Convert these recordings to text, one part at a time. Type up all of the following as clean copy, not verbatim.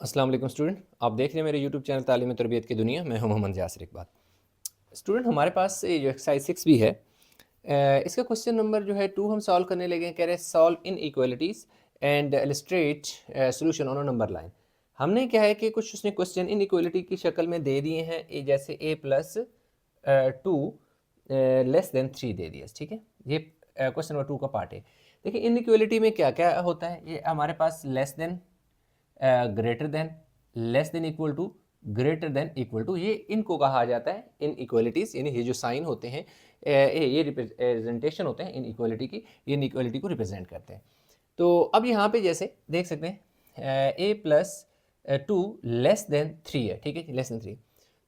अस्सलाम वालेकुम स्टूडेंट, आप देख रहे हैं मेरे यूट्यूब चैनल तालीम तरबियत की दुनिया। मैं हूं मोहम्मद यासिर इकबाल। स्टूडेंट, हमारे पास ये जो एक्सरसाइज 6 भी है, इसका क्वेश्चन नंबर जो है 2 हम सॉल्व करने लगे हैं। कह रहे हैं solve inequalities and illustrate solution on a number line. हमने क्या है कि कुछ उसने क्वेश्चन इन इक्वलिटी की शक्ल में दे दिए हैं, जैसे a प्लस 2 लेस देन 3 दे दिया। ठीक है, ये क्वेश्चन नंबर 2 का पार्ट है। देखिए, इन इक्वलिटी में क्या क्या होता है। ये हमारे पास less than, greater than, less than equal to, greater than equal to, ये इनको कहा जाता है इन इक्वलिटीज। यानी ये जो साइन होते हैं, ये रिप्रेजेंटेशन होते हैं इन इक्वलिटी की, इन इक्वलिटी को रिप्रेजेंट करते हैं। तो अब यहाँ पे जैसे देख सकते हैं a प्लस 2 लेस देन 3 है। ठीक है, लेस देन 3।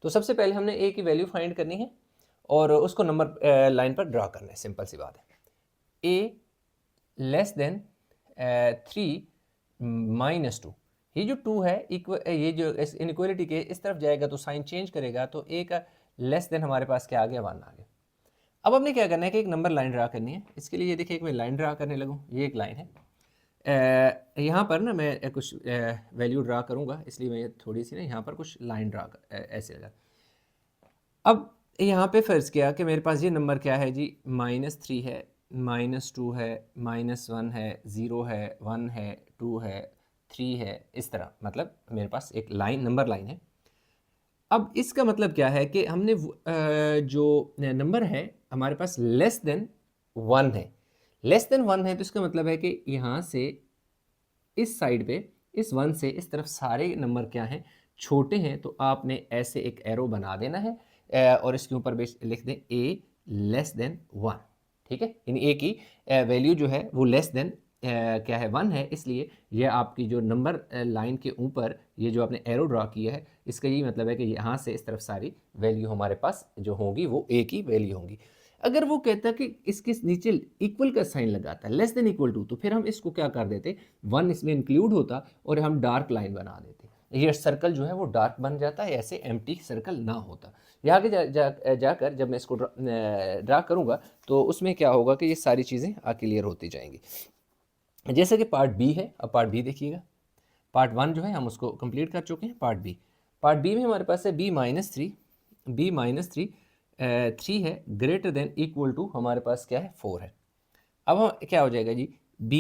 तो सबसे पहले हमने a की वैल्यू फाइंड करनी है और उसको नंबर लाइन पर ड्रा करना है। सिंपल सी बात है। a लेस देन 3 माइनस 2, ये जो 2 है ये जो इनइक्वलिटी के इस तरफ जाएगा तो साइन चेंज करेगा, तो a का लेस देन हमारे पास क्या आ गया, 1 आ गया। अब हमने क्या करना है कि एक नंबर लाइन ड्रा करनी है। इसके लिए ये देखिए, एक मैं लाइन ड्रा करने लगूँ। ये एक लाइन है, यहाँ पर ना मैं कुछ वैल्यू ड्रा करूँगा, इसलिए मैं थोड़ी सी ना यहाँ पर कुछ लाइन ड्रा ऐसे लगा। अब यहाँ पे फ़र्ज़ किया कि मेरे पास ये नंबर क्या है जी, -3 है, -2 है, -1 है, 0 है, 1 है, 2 है, 3 है, इस तरह। मतलब मेरे पास एक लाइन, नंबर लाइन है। अब इसका मतलब क्या है कि हमने जो नंबर है हमारे पास लेस देन 1 है। लेस देन 1 है तो इसका मतलब है कि यहाँ से इस साइड पे, इस 1 से इस तरफ सारे नंबर क्या हैं, छोटे हैं। तो आपने ऐसे एक एरो बना देना है और इसके ऊपर बेस लिख दें a लेस देन 1। ठीक है, यानी a की वैल्यू जो है वो लेस देन क्या है, 1 है। इसलिए ये आपकी जो नंबर लाइन के ऊपर ये जो आपने एरो ड्रा किया है, इसका यही मतलब है कि यहाँ से इस तरफ सारी वैल्यू हमारे पास जो होंगी वो a की वैल्यू होंगी। अगर वो कहता कि इसके नीचे इक्वल का साइन लगाता है, लेस देन इक्वल टू, तो फिर हम इसको क्या कर देते, 1 इसमें इंक्लूड होता और हम डार्क लाइन बना देते। ये सर्कल जो है वो डार्क बन जाता है, ऐसे एम्प्टी सर्कल ना होता। ये आगे जाकर जब मैं इसको ड्रा करूँगा तो उसमें क्या होगा कि ये सारी चीज़ें क्लियर होती जाएंगी। जैसे कि पार्ट बी है, अब पार्ट बी देखिएगा। पार्ट 1 जो है हम उसको कंप्लीट कर चुके हैं। पार्ट बी में हमारे पास है b-3, b-3 3 है, ग्रेटर देन इक्वल टू हमारे पास क्या है, 4 है। अब क्या हो जाएगा जी, b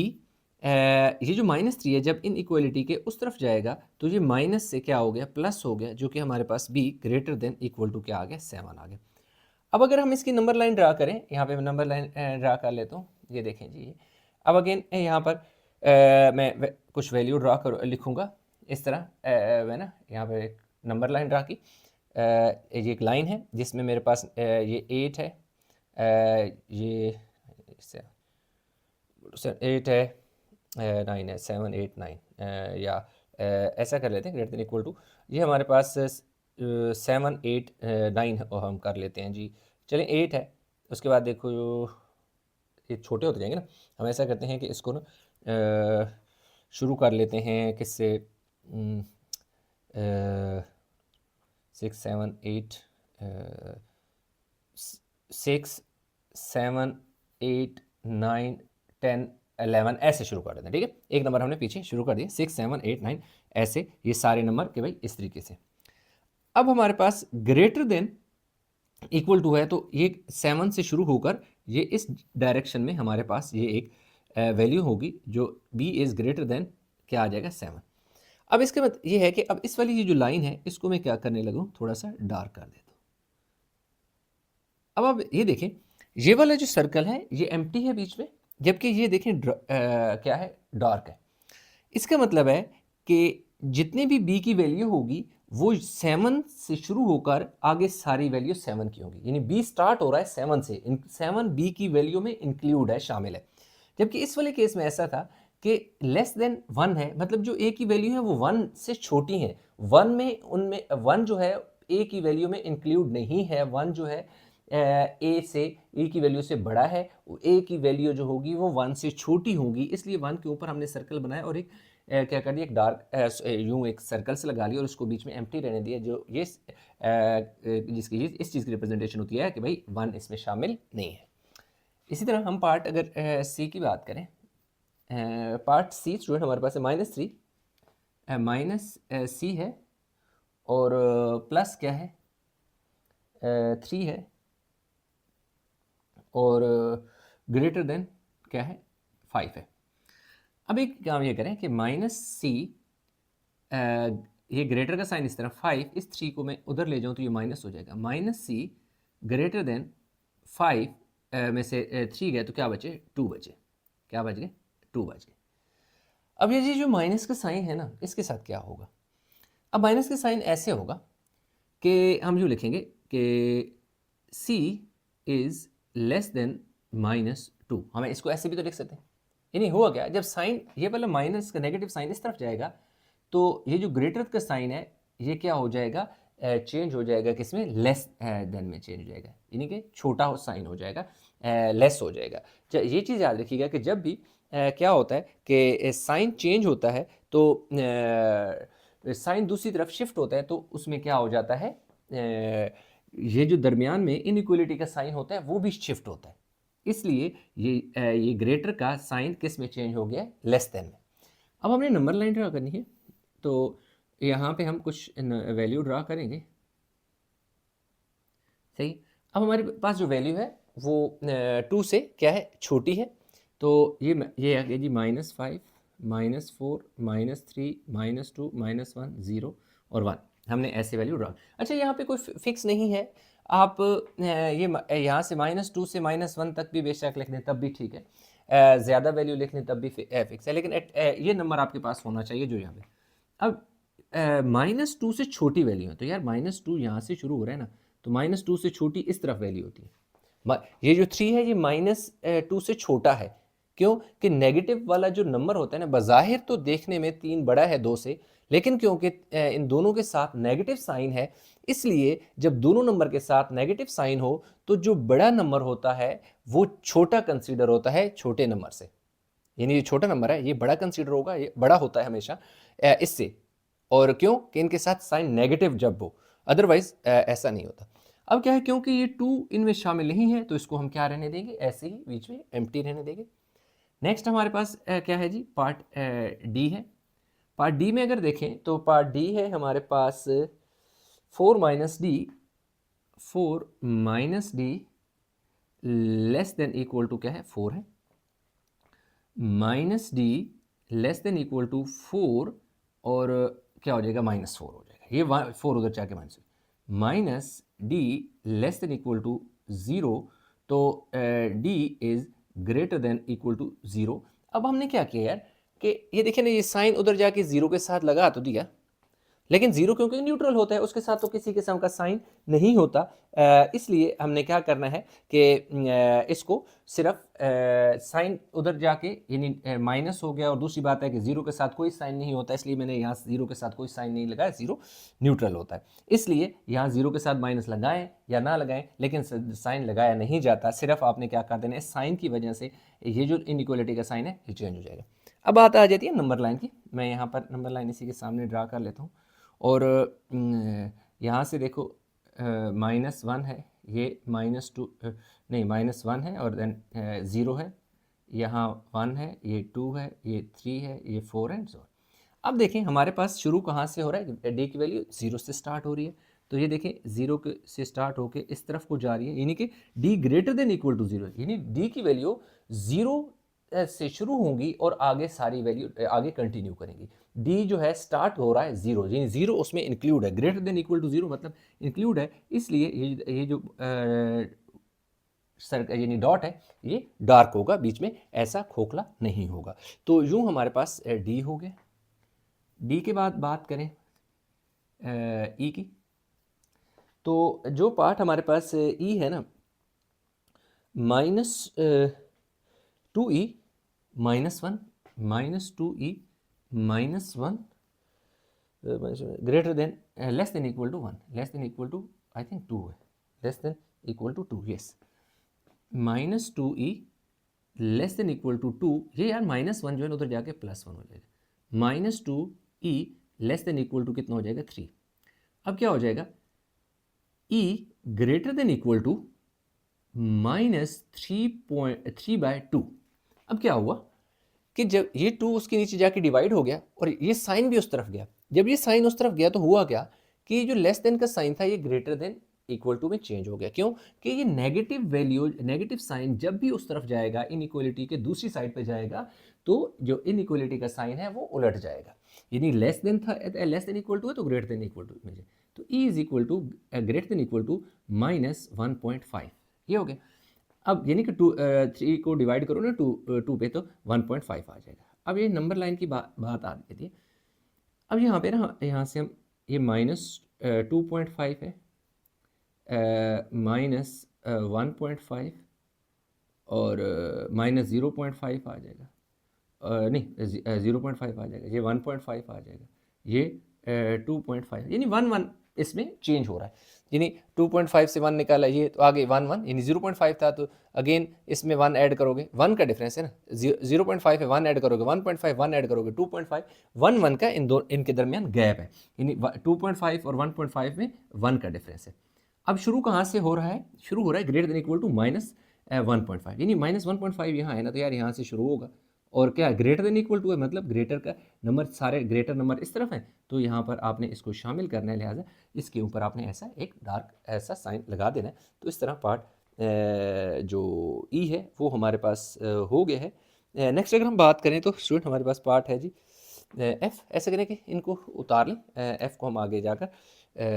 ये जो -3 है जब इन इक्वलिटी के उस तरफ जाएगा तो ये माइनस से क्या हो गया, प्लस हो गया, जो कि हमारे पास b greater than equal to क्या आ गया, 7 आ गया। अब अगर हम इसकी नंबर लाइन ड्रा करें, यहाँ पे मैं नंबर लाइन ड्रा कर लेता हूँ। ये देखें जी, ये अब अगेन यहाँ पर मैं कुछ वैल्यू ड्रा कर लिखूँगा इस तरह। मैं ना यहाँ पर एक नंबर लाइन ड्रा की। ये एक लाइन है जिसमें मेरे पास ये 8 है, ये 8 है, 9 है, 7 8 9, या ऐसा कर लेते हैं, ग्रेटर देन इक्वल टू। ये हमारे पास 7 8 9 हम कर लेते हैं जी। चलें, 8 है। उसके बाद देखो ये छोटे होते जाएंगे ना, हम ऐसा करते हैं कि इसको ना शुरू कर लेते हैं किससे, 6 7 8 6 7 8 9 10 11 ऐसे शुरू कर देते हैं। ठीक है, एक नंबर हमने पीछे शुरू कर दिया, 6 7 8 9 ऐसे ये सारे नंबर के भाई इस तरीके से। अब हमारे पास ग्रेटर देन इक्वल टू है, तो ये 7 से शुरू होकर ये इस डायरेक्शन में हमारे पास ये एक वैल्यू होगी जो b इज़ ग्रेटर देन क्या आ जाएगा, 7। अब इसके बाद ये है कि अब इस वाली ये जो लाइन है इसको मैं क्या करने लगूँ, थोड़ा सा डार्क कर देता हूँ। अब ये देखें, ये वाला जो सर्कल है ये एम्प्टी है बीच में, जबकि ये देखें क्या है, डार्क है। इसका मतलब है कि जितने भी b की वैल्यू होगी वो 7 से शुरू होकर आगे सारी वैल्यू 7 की होगी। यानी b स्टार्ट हो रहा है 7 से, 7 b की वैल्यू में इंक्लूड है, शामिल है। जबकि इस वाले केस में ऐसा था कि लेस देन 1 है, मतलब जो a की वैल्यू है वो 1 से छोटी है। 1 में उनमें 1 जो है a की वैल्यू में इंक्लूड नहीं है। 1 जो है a से a की वैल्यू से बड़ा है, a की वैल्यू जो होगी वो 1 से छोटी होगी। इसलिए 1 के ऊपर हमने सर्कल बनाया और एक क्या कर दिया, एक डार्क यूँ एक सर्कल से लगा लिया और उसको बीच में एम्प्टी रहने दिया, जो ये जिसकी इस चीज़ की रिप्रेजेंटेशन होती है कि भाई 1 इसमें शामिल नहीं है। इसी तरह हम पार्ट अगर सी की बात करें, पार्ट सी स्टूडेंट हमारे पास है -3, माइनस सी है और प्लस क्या है 3 है और ग्रेटर देन क्या है 5 है। अब एक काम ये करें कि माइनस सी, ये ग्रेटर का साइन इस तरफ 5, इस 3 को मैं उधर ले जाऊं तो ये माइनस हो जाएगा। माइनस सी ग्रेटर देन 5 में से 3 गए तो क्या बचे 2 बचे। क्या बच गए 2 बच गए। अब ये जो माइनस का साइन है ना, इसके साथ क्या होगा। अब माइनस का साइन ऐसे होगा कि हम यूँ लिखेंगे कि c इज़ लेस देन -2। हमें इसको ऐसे भी तो लिख सकते हैं। यानी हुआ क्या, जब साइन ये वाला माइनस का नेगेटिव साइन इस तरफ जाएगा तो ये जो ग्रेटर का साइन है ये क्या हो जाएगा, चेंज हो जाएगा किसमें, लेस देन में चेंज हो जाएगा, यानी कि छोटा साइन हो जाएगा, लेस हो जाएगा। ये चीज़ याद रखिएगा कि जब भी क्या होता है कि साइन चेंज होता है तो साइन दूसरी तरफ शिफ्ट होता है तो उसमें क्या हो जाता है, ये जो दरमियान में इनइक्वलिटी का साइन होता है वो भी शिफ्ट होता है। इसलिए ये ग्रेटर का साइन किस में चेंज हो गया, लेस देन में। अब हमने नंबर लाइन ड्रा करनी है तो यहाँ पे हम कुछ वैल्यू ड्रा करेंगे, सही। अब हमारे पास जो वैल्यू है वो 2 से क्या है, छोटी है। तो ये आ गया जी -5, -4, -3, -2, -1, 0 और 1। हमने ऐसे वैल्यू ड्रा। अच्छा, यहाँ पे कोई फिक्स नहीं है, आप ये यहाँ से -2 से -1 तक भी बेशक लिख लें तब भी ठीक है, ज़्यादा वैल्यू लिख लें तब भी फिक्स है, लेकिन ये नंबर आपके पास होना चाहिए जो यहाँ पे। अब -2 से छोटी वैल्यू है तो यार -2 यहाँ से शुरू हो रहा है ना, तो -2 से छोटी इस तरफ वैल्यू होती है। ये जो 3 है ये -2 से छोटा है। क्यों कि नेगेटिव वाला जो नंबर होता है ना, बज़ाहिर तो देखने में 3 बड़ा है 2 से, लेकिन क्योंकि इन दोनों के साथ नेगेटिव साइन है, इसलिए जब दोनों नंबर के साथ नेगेटिव साइन हो तो जो बड़ा नंबर होता है वो छोटा कंसीडर होता है छोटे नंबर से। यानी ये छोटा नंबर है ये बड़ा कंसीडर होगा, ये बड़ा होता है हमेशा इससे। और क्यों कि इनके साथ साइन नेगेटिव जब हो, अदरवाइज ऐसा नहीं होता। अब क्या है, क्योंकि ये 2 इनमें शामिल नहीं है तो इसको हम क्या रहने देंगे, ऐसे ही बीच में एम्प्टी रहने देंगे। नेक्स्ट हमारे पास क्या है जी, पार्ट डी है। पार्ट डी में अगर देखें तो पार्ट डी है हमारे पास 4 minus D less than equal to क्या है 4 है, minus D less than equal to 4 और क्या हो जाएगा -4 हो जाएगा। ये 4 उधर जाके minus D less than equal to 0, तो D is greater than equal to 0। अब हमने क्या किया यार कि ये देखिए ना, ये साइन उधर जाके 0 के साथ लगा तो दिया, लेकिन 0 क्योंकि न्यूट्रल होता है उसके साथ तो किसी किस्म का साइन नहीं होता, इसलिए हमने क्या करना है कि इसको सिर्फ साइन उधर जाके यानी माइनस हो गया, और दूसरी बात है कि 0 के साथ कोई साइन नहीं होता, इसलिए मैंने यहाँ 0 के साथ कोई साइन नहीं लगाया, 0 न्यूट्रल होता है, इसलिए यहाँ 0 के साथ माइनस लगाएं या ना लगाएं, लेकिन साइन लगाया नहीं जाता, सिर्फ आपने क्या कर देना है, साइन की वजह से ये जो इनइक्वालिटी का साइन है ये चेंज हो जाएगा। अब बात आ जाती है नंबर लाइन की। मैं यहाँ पर नंबर लाइन इसी के सामने ड्रा कर लेता हूँ और यहाँ से देखो -1 है, ये -2 नहीं -1 है और देन 0 है, यहाँ 1 है, ये 2 है, ये 3 है, ये 4 है, सो। अब देखें हमारे पास शुरू कहाँ से हो रहा है, डी की वैल्यू 0 से स्टार्ट हो रही है, तो ये देखें 0 से स्टार्ट होके इस तरफ को जा रही है, यानी कि D greater than equal to 0, यानी डी की वैल्यू 0 से शुरू होंगी और आगे सारी वैल्यू आगे कंटिन्यू करेंगी। डी जो है स्टार्ट हो रहा है 0, यानी 0 उसमें इंक्लूड है, ग्रेटर देन इक्वल टू 0 मतलब इंक्लूड है, इसलिए ये जो सर्कल यानी डॉट है ये डार्क होगा, बीच में ऐसा खोखला नहीं होगा। तो यूँ हमारे पास डी हो गया। डी के बाद बात करें ई की, तो जो पार्ट हमारे पास ई है ना, -2e -1 -2e -1 greater than less than equal to 1, less than equal to I think 2 है, less than equal to 2, yes, -2e less than equal to 2, ये यार -1 जो है उधर जाके +1 हो जाएगा, -2e less than equal to कितना हो जाएगा 3। अब क्या हो जाएगा, e greater than equal to -3/2। अब क्या हुआ कि जब ये 2 उसके नीचे जाके डिवाइड हो गया और ये साइन भी उस तरफ गया, जब ये साइन उस तरफ गया तो हुआ क्या कि जो लेस देन का साइन था ये ग्रेटर देन इक्वल टू में चेंज हो गया। क्यों? कि ये नेगेटिव वैल्यू, नेगेटिव साइन जब भी उस तरफ जाएगा, इनइक्वालिटी के दूसरी साइड पे जाएगा, तो जो इनइक्वालिटी का साइन है वो उलट जाएगा। यानी लेस देन था, लेस देन इक्वल टू है तो ग्रेटर देन इक्वल टू में जाए, तो E is equal to greater than equal to -1.5, ये हो गया। अब यानी कि 3 को डिवाइड करो ना 2 पे तो 1.5 आ जाएगा। अब ये नंबर लाइन की बात आ गई थी। अब यहाँ पे ना, यहाँ से हम ये -2.5 है, -1.5 और -0.5 आ जाएगा, नहीं 0.5 आ जाएगा, ये 1.5 आ जाएगा, ये 2.5, यानी 1 इसमें चेंज हो रहा है। यानी 2.5 से 1 निकाला, ये तो आगे 1 यानी 0.5 था, तो अगेन इसमें 1 ऐड करोगे, 1 का डिफरेंस है ना, 0.5 है, 1 ऐड करोगे 1.5, 1 ऐड करोगे 2.5, 1 का इनके दरमियान गैप है, यानी 2.5 और 1.5 में 1 का डिफरेंस है। अब शुरू कहाँ से हो रहा है? शुरू हो रहा है ग्रेटर देन इक्वल टू -1.5, यानी -1.5 यहाँ है ना, तो यार यहाँ से शुरू होगा, और क्या ग्रेटर देन इक्वल टू है, मतलब ग्रेटर का नंबर, सारे ग्रेटर नंबर इस तरफ हैं, तो यहाँ पर आपने इसको शामिल करना है, लिहाजा इसके ऊपर आपने ऐसा एक डार्क ऐसा साइन लगा देना है। तो इस तरह पार्ट जो ई है वो हमारे पास हो गया है। नेक्स्ट अगर हम बात करें तो स्टूडेंट हमारे पास पार्ट है जी एफ़। ऐसे करें कि इनको उतार लें, एफ़ को हम आगे जाकर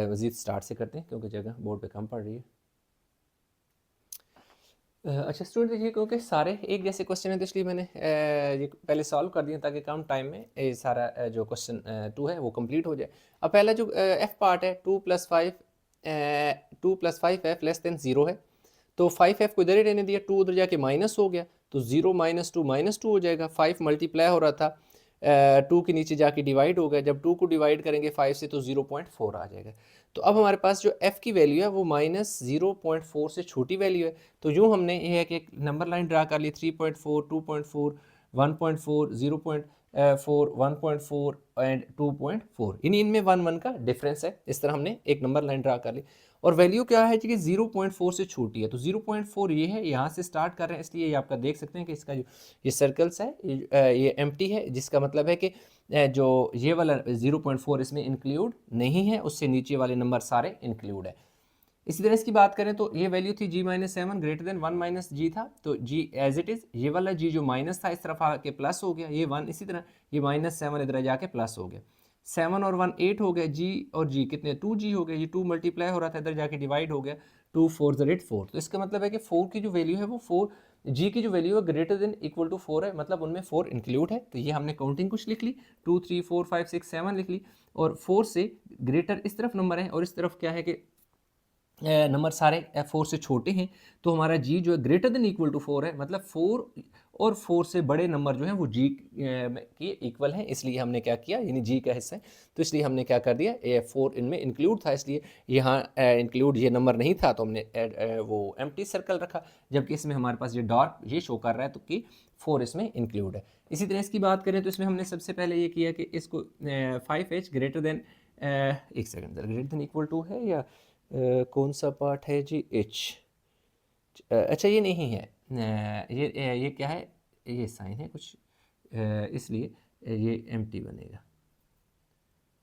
मज़ीद स्टार्ट से करते हैं क्योंकि जगह बोर्ड पे कम पड़ रही है। अच्छा स्टूडेंट देखिए, क्योंकि सारे एक जैसे क्वेश्चन हैं तो इसलिए मैंने ये पहले सॉल्व कर दिया ताकि कम टाइम में ये सारा जो क्वेश्चन 2 है वो कंप्लीट हो जाए। अब पहला जो एफ पार्ट है 2+5 एफ लेस देन 0 है, तो 5 एफ को इधर ही रहने दिया, 2 उधर जाके माइनस हो गया, तो 0 -2 हो जाएगा। 5 मल्टीप्लाई हो रहा था, 2 के नीचे जाके डिवाइड हो गया, जब 2 को डिवाइड करेंगे 5 से तो 0.4 आ जाएगा। तो अब हमारे पास जो f की वैल्यू है वो -0.4 से छोटी वैल्यू है, तो यूँ हमने ये है कि एक नंबर लाइन ड्रा कर ली, 3.4, 2.4, 1.4, 0.4, 1.4 एंड 2.4, इनमें 1 का डिफरेंस है। इस तरह हमने एक नंबर लाइन ड्रा कर ली और वैल्यू क्या है कि 0.4 से छोटी है, तो 0.4 ये है, यहाँ से स्टार्ट कर रहे हैं, इसलिए ये आपका देख सकते हैं कि इसका जो ये सर्कल्स है ये एम्प्टी है, जिसका मतलब है कि जो ये वाला 0.4 इसमें इंक्लूड नहीं है, उससे नीचे वाले नंबर सारे इंक्लूड है। इसी तरह इसकी बात करें तो ये वैल्यू थी g-7 ग्रेटर देन 1 माइनस जी था, तो g एज इट इज़, ये वाला g जो माइनस था इस तरफ आके प्लस हो गया, ये 1, इसी तरह ये -7 इधर जाके प्लस हो गया, 7 और 1 8 हो गया, g और g कितने 2g हो गया, ये 2 मल्टीप्लाई हो रहा था इधर जाके डिवाइड हो गया, 2 4 ज़ 4, तो इसका मतलब है कि 4 की जो वैल्यू है वो 4, g की जो वैल्यू है ग्रेटर देन इक्वल टू 4 है, मतलब उनमें 4 इंक्लूड है, तो ये हमने काउंटिंग कुछ लिख ली, 2 3 4 5 6 7 लिख ली, और 4 से ग्रेटर इस तरफ नंबर है और इस तरफ क्या है कि नंबर सारे 4 से छोटे हैं, तो हमारा g जो है ग्रेटर देन इक्वल टू 4 है, मतलब 4 और 4 से बड़े नंबर जो हैं वो g के इक्वल हैं, इसलिए हमने क्या किया, यानी g का हिस्सा है, तो इसलिए हमने क्या कर दिया, 4 इनमें इंक्लूड था, इसलिए यहाँ इंक्लूड ये नंबर नहीं था तो हमने वो एम्प्टी सर्कल रखा, जबकि इसमें हमारे पास ये डॉट ये शो कर रहा है तो कि 4 इसमें इंक्लूड है। इसी तरह इसकी बात करें तो इसमें हमने सबसे पहले ये किया कि इसको 5h ग्रेटर देन, एक second, greater than equal to है या कौन सा पार्ट है जी, एच, अच्छा ये नहीं है, ये क्या है, ये साइन है कुछ, इसलिए ये एम्प्टी बनेगा,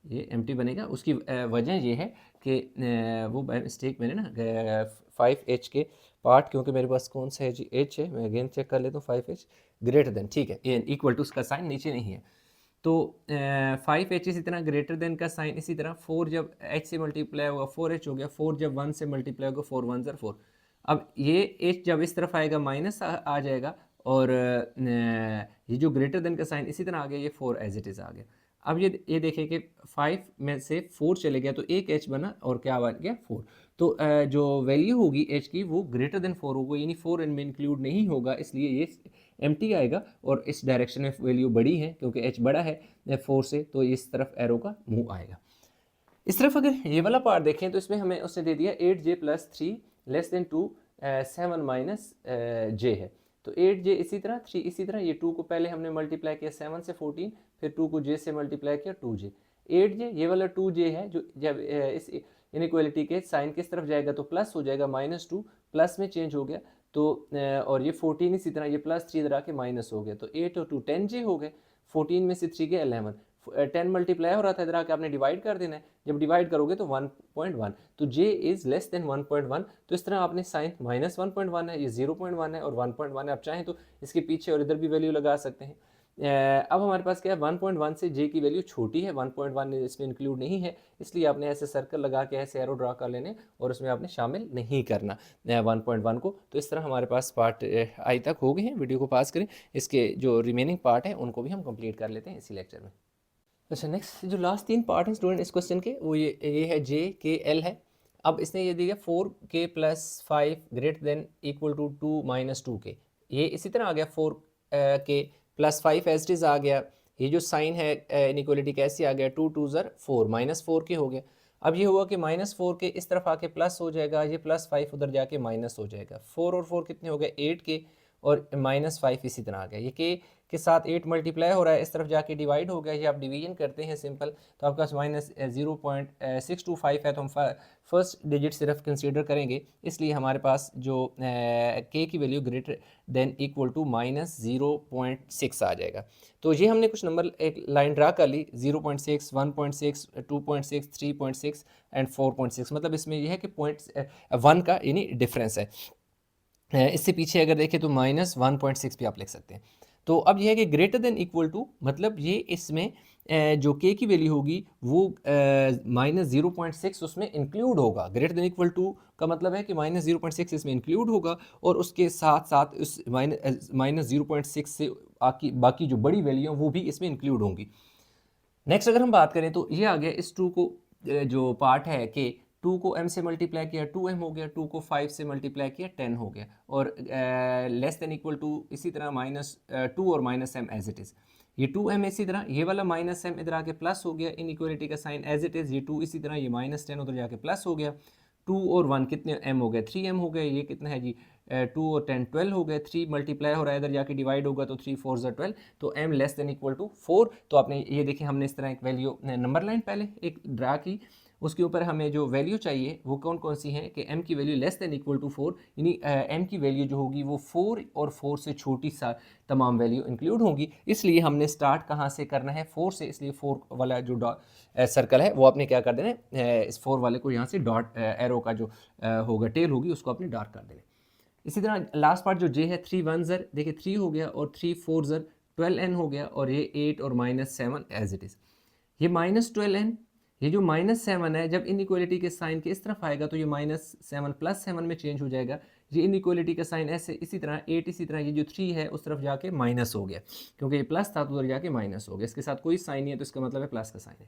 ये एम्प्टी बनेगा। उसकी वजह ये है कि वो बाय मिस्टेक मैंने ना 5h के पार्ट, क्योंकि मेरे पास कौन सा है जी, h है, मैं अगेन चेक कर लेता हूँ, 5h ग्रेटर देन, ठीक है, ये इक्वल टू उसका साइन नीचे नहीं है, तो 5h इसी तरह ग्रेटर देन का साइन, इसी तरह 4 जब h से मल्टीप्लाई होगा 4h हो गया, 4 जब 1 से मल्टीप्लाई होगा 4 1 4, अब ये h जब इस तरफ आएगा माइनस आ जाएगा, और ये जो ग्रेटर देन का साइन इसी तरह आ गया, ये 4 एज इट इज़ आ गया। अब ये देखिए कि 5 में से 4 चले गया तो एक h बना और क्या बन गया 4, तो जो वैल्यू होगी h की वो ग्रेटर देन 4 होगी, यानी 4 इनमें इंक्लूड नहीं होगा, इसलिए ये एम्प्टी आएगा, और इस डायरेक्शन में वैल्यू बड़ी है क्योंकि h बड़ा है 4 से, तो इस तरफ एरो का मुंह आएगा। इस तरफ अगर ये वाला पार्ट देखें तो इसमें हमें उसने दे दिया 8j + 3 less than 2 7 minus j है, तो 8j इसी तरह 3 इसी तरह, ये 2 को पहले हमने मल्टीप्लाई किया 7 से 14, फिर 2 को j से मल्टीप्लाई किया 2j, 8j ये वाला 2j है, जो जब इस इनइक्वालिटी के साइन किस तरफ जाएगा तो प्लस हो जाएगा, -2 प्लस में चेंज हो गया, तो और ये 14 इसी तरह, ये +3 इधर आके माइनस हो गया, तो 8 और 2 10 जे हो गए, 14 में से 3 गए 11, 10 मल्टीप्लाई हो रहा था, इधर आके आपने डिवाइड कर देना है, जब डिवाइड करोगे तो 1.1, तो j इज़ लेस देन 1.1, तो इस तरह आपने साइन -1.1 है, ये 0.1 है और 1.1 है, आप चाहें तो इसके पीछे और इधर भी वैल्यू लगा सकते हैं। अब हमारे पास क्या है, 1.1 से j की वैल्यू छोटी है, 1.1 इसमें इंक्लूड नहीं है, इसलिए आपने ऐसे सर्कल लगा के ऐसे एरो ड्रा कर लेने और उसमें आपने शामिल नहीं करना 1.1 को। तो इस तरह हमारे पास पार्ट आई तक हो गए हैं, वीडियो को पास करें, इसके जो रिमेनिंग पार्ट हैं उनको भी हम कंप्लीट कर लेते हैं इसी लेक्चर में। अच्छा, नेक्स्ट जो लास्ट 3 पार्ट हैं स्टूडेंट इस क्वेश्चन के, वो ये है जे के एल है। अब इसने ये दिया 4k + 5 greater than equal to 2 - 2k, ये इसी तरह आ गया 4k + 5 एज इट इज़ आ गया। ये जो साइन है इनइक्वालिटी कैसे आ गया, 2 2 ज़र 4 -4k हो गया। अब ये हुआ कि -4k इस तरफ आके प्लस हो जाएगा, ये +5 उधर जाके माइनस हो जाएगा, 4 और 4 कितने हो गए 8k और -5 इसी तरह आ गया, ये k के साथ 8 मल्टीप्लाई हो रहा है, इस तरफ जाके डिवाइड हो गया, ये आप डिवीजन करते हैं सिंपल, तो आपके पास -0.625 है, तो हम फर्स्ट डिजिट सिर्फ कंसीडर करेंगे, इसलिए हमारे पास जो k की value greater than equal to -0.6 आ जाएगा। तो ये हमने कुछ नंबर एक लाइन ड्रा कर ली, 0.6, 1.6, 2.6, 3.6 एंड 4.6, मतलब इसमें यह है कि 0.1 का यानी डिफरेंस है। इससे पीछे अगर देखें तो -1.6 भी आप लिख सकते हैं। तो अब यह है कि ग्रेटर देन इक्वल टू, मतलब ये इसमें जो k की वैल्यू होगी वो -0.6 उसमें इंक्लूड होगा। ग्रेटर देन इक्वल टू का मतलब है कि -0.6 इसमें इंक्लूड होगा और उसके साथ साथ उस -0.6 से बाकी जो बड़ी वैल्यू हैं वो भी इसमें इंक्लूड होंगी। नेक्स्ट अगर हम बात करें तो ये आ गया, इस 2 को जो पार्ट है कि 2 को m से मल्टीप्लाई किया 2m हो गया, 2 को 5 से मल्टीप्लाई किया 10 हो गया, और लेस देन इक्वल टू इसी तरह -2 और -m एज इट इज़, ये 2m इसी तरह, ये वाला -m इधर आके प्लस हो गया, इनइक्वालिटी का साइन एज इट इज़, ये 2 इसी तरह, ये -10 उधर जाके प्लस हो गया, 2 और 1 कितने m हो गए 3m हो गए, ये कितना है जी 2 और 10 12 हो गए, 3 मल्टीप्लाई हो रहा है इधर जाके डिवाइड होगा तो 3 4 ज़ा 12, तो m less than equal to 4। तो आपने ये देखें हमने इस तरह एक वैल्यू नंबर लाइन पहले एक ड्रा की, उसके ऊपर हमें जो वैल्यू चाहिए वो कौन कौन सी हैं कि m की value less than equal to 4, यानी m की वैल्यू जो होगी वो 4 और 4 से छोटी सा तमाम वैल्यू इंक्लूड होंगी, इसलिए हमने स्टार्ट कहाँ से करना है 4 से, इसलिए 4 वाला जो सर्कल है वो आपने क्या कर देना है, इस 4 वाले को यहाँ से डॉट एरो का जो होगा टेल होगी उसको आपने डार्क कर देना। इसी तरह लास्ट पार्ट जो j है 3 1 ज़र, देखिए 3 हो गया और 3 4 ज़र 12n हो गया, और ये 8 और -7 एज इट इज़, ये -12n, ये जो -7 है जब इनइक्वालिटी के साइन के इस तरफ आएगा तो ये -7 +7 में चेंज हो जाएगा, ये इनइक्वालिटी का साइन ऐसे इसी तरह 8 इसी तरह, ये जो 3 है उस तरफ जाके माइनस हो गया, क्योंकि ये प्लस था तो उधर जाके माइनस हो गया, इसके साथ कोई साइन नहीं है तो इसका मतलब है प्लस का साइन है।